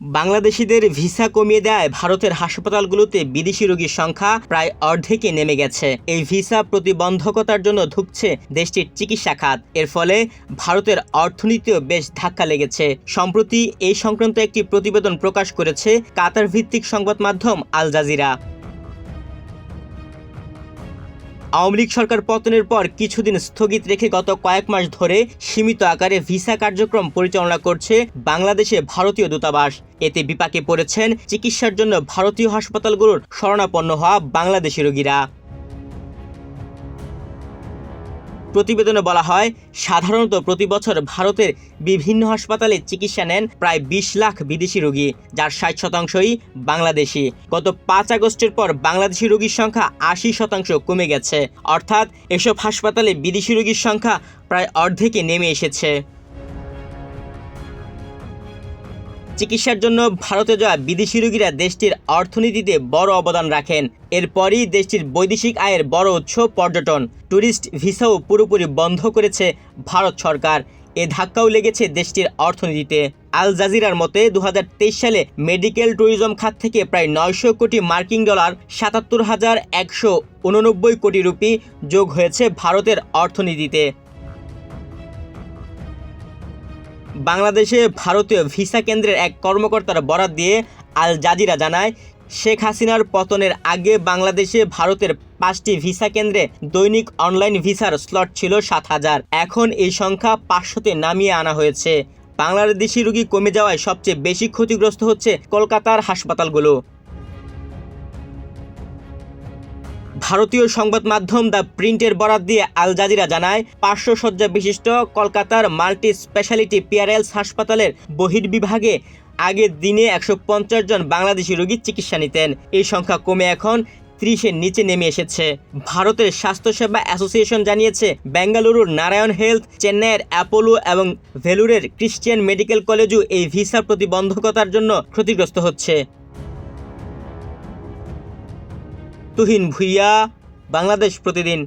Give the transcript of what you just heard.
বাংলাদেশিদের ভিসা কমিয়ে দেওয়ায় ভারতের হাসপাতালগুলোতে বিদেশি রোগীর সংখ্যা প্রায় অর্ধেকে নেমে গেছে। এই ভিসা প্রতিবন্ধকতার জন্য ধুঁকছে দেশটির চিকিৎসা খাত। এর ফলে ভারতের অর্থনীতিও বেশ ধাক্কা লেগেছে। সম্প্রতি এই সংক্রান্ত একটি প্রতিবেদন প্রকাশ করেছে কাতার ভিত্তিক সংবাদ মাধ্যম আল জাজিরা। আওয়ামী লীগ সরকার পতনের পর কিছুদিন স্থগিত রেখে গত কয়েক মাস ধরে সীমিত আকারে ভিসা কার্যক্রম পরিচালনা করছে বাংলাদেশে ভারতীয় দূতাবাস। এতে বিপাকে পড়েছেন চিকিৎসার জন্য ভারতীয় হাসপাতালগুলোর শরণাপন্ন হওয়া বাংলাদেশি রোগীরা। প্রতিবেদনে বলা হয়, সাধারণত প্রতি বছর ভারতের বিভিন্ন হাসপাতালে চিকিৎসা নেন প্রায় ২০ লাখ বিদেশি রোগী, যার ৬০% বাংলাদেশি। গত ৫ আগস্টের পর বাংলাদেশি রোগীর সংখ্যা ৮০% কমে গেছে। অর্থাৎ এসব হাসপাতালে বিদেশি রোগীর সংখ্যা প্রায় অর্ধেকে নেমে এসেছে। চিকিৎসার জন্য ভারতে যাওয়া বিদেশি রোগীরা দেশটির অর্থনীতিতে বড় অবদান রাখেন। এরপরই দেশটির বৈদেশিক আয়ের বড় উৎস পর্যটন। ট্যুরিস্ট ভিসাও পুরোপুরি বন্ধ করেছে ভারত সরকার। এ ধাক্কাও লেগেছে দেশটির অর্থনীতিতে। আল জাজিরার মতে ২০২৩ সালে মেডিকেল ট্যুরিজম খাত থেকে প্রায় ৯০০ কোটি মার্কিন ডলার ৭৭,১৮৯ কোটি রুপি যোগ হয়েছে ভারতের অর্থনীতিতে। বাংলাদেশে ভারতীয় ভিসা কেন্দ্রের এক কর্মকর্তার বরাত দিয়ে আল জাজিরা জানায়, শেখ হাসিনার পতনের আগে বাংলাদেশে ভারতের ৫টি ভিসা কেন্দ্রে দৈনিক অনলাইন ভিসার স্লট ছিল ৭,০০০। এখন এই সংখ্যা ৫০০-তে নামিয়ে আনা হয়েছে। বাংলাদেশি রোগী কমে যাওয়ায় সবচেয়ে বেশি ক্ষতিগ্রস্ত হচ্ছে কলকাতার হাসপাতালগুলো। ভারতীয় সংবাদ মাধ্যম দ্য প্রিন্টের বরাত দিয়ে আল জাজিরা জানায়, ৫০০ শয্যা বিশিষ্ট কলকাতার মাল্টি স্পেশালিটি পিআরএলস হাসপাতালের বহির্বিভাগে আগে দিনে ১৫০ জন বাংলাদেশি রোগী চিকিৎসা নিতেন। এই সংখ্যা কমে এখন ৩০-এর নিচে নেমে এসেছে। ভারতের স্বাস্থ্যসেবা অ্যাসোসিয়েশন জানিয়েছে, বেঙ্গালুরুর নারায়ণ হেলথ, চেন্নাইয়ের অ্যাপোলো এবং ভেলুরের ক্রিশ্চিয়ান মেডিকেল কলেজও এই ভিসা প্রতিবন্ধকতার জন্য ক্ষতিগ্রস্ত হচ্ছে। তুহিন ভুইয়া, বাংলাদেশ প্রতিদিন।